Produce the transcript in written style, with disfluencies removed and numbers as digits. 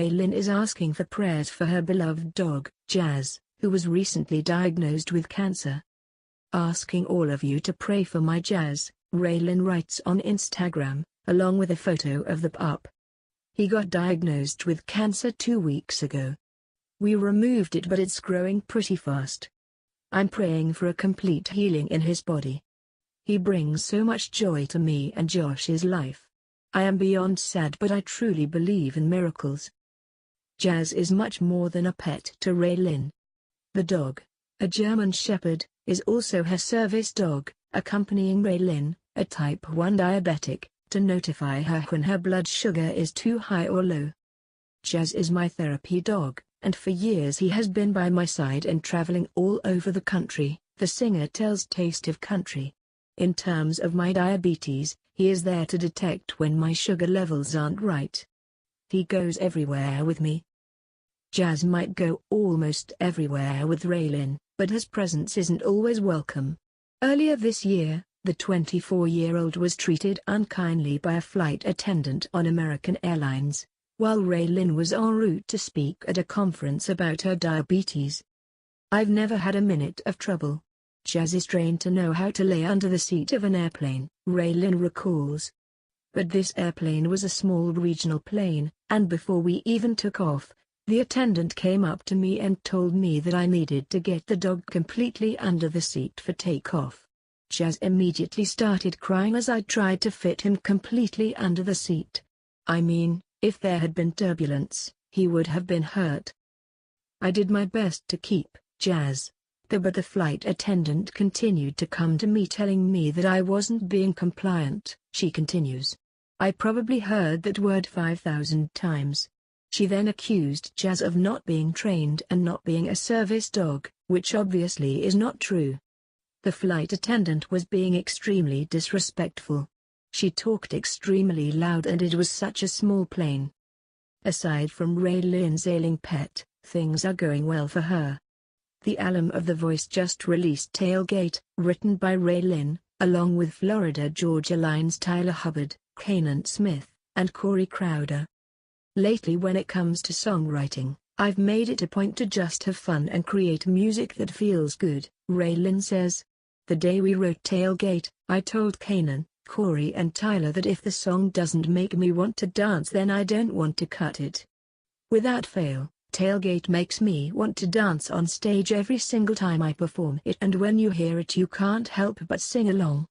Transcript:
RaeLynn is asking for prayers for her beloved dog, Jazz, who was recently diagnosed with cancer. Asking all of you to pray for my Jazz, RaeLynn writes on Instagram, along with a photo of the pup. He got diagnosed with cancer 2 weeks ago. We removed it, but it's growing pretty fast. I'm praying for a complete healing in his body. He brings so much joy to me and Josh's life. I am beyond sad, but I truly believe in miracles. Jazz is much more than a pet to RaeLynn. The dog, a German Shepherd, is also her service dog, accompanying RaeLynn, a type 1 diabetic, to notify her when her blood sugar is too high or low. Jazz is my therapy dog, and for years he has been by my side and traveling all over the country, the singer tells Taste of Country. In terms of my diabetes, he is there to detect when my sugar levels aren't right. He goes everywhere with me. Jazz might go almost everywhere with RaeLynn, but his presence isn't always welcome. Earlier this year, the 24-year-old was treated unkindly by a flight attendant on American Airlines, while RaeLynn was en route to speak at a conference about her diabetes. I've never had a minute of trouble. Jazz is trained to know how to lay under the seat of an airplane, RaeLynn recalls. But this airplane was a small regional plane, and before we even took off, the attendant came up to me and told me that I needed to get the dog completely under the seat for takeoff. Jazz immediately started crying as I tried to fit him completely under the seat. I mean, if there had been turbulence, he would have been hurt. I did my best to keep Jazz, but the flight attendant continued to come to me telling me that I wasn't being compliant, she continues. I probably heard that word 5,000 times. She then accused Jazz of not being trained and not being a service dog, which obviously is not true. The flight attendant was being extremely disrespectful. She talked extremely loud and it was such a small plane. Aside from RaeLynn's ailing pet, things are going well for her. The album of The Voice just released Tailgate, written by RaeLynn, along with Florida Georgia Line's Tyler Hubbard, Kanan Smith, and Corey Crowder. Lately, when it comes to songwriting, I've made it a point to just have fun and create music that feels good, RaeLynn says. The day we wrote Tailgate, I told Kanan, Corey and Tyler that if the song doesn't make me want to dance, then I don't want to cut it. Without fail, Tailgate makes me want to dance on stage every single time I perform it, and when you hear it you can't help but sing along.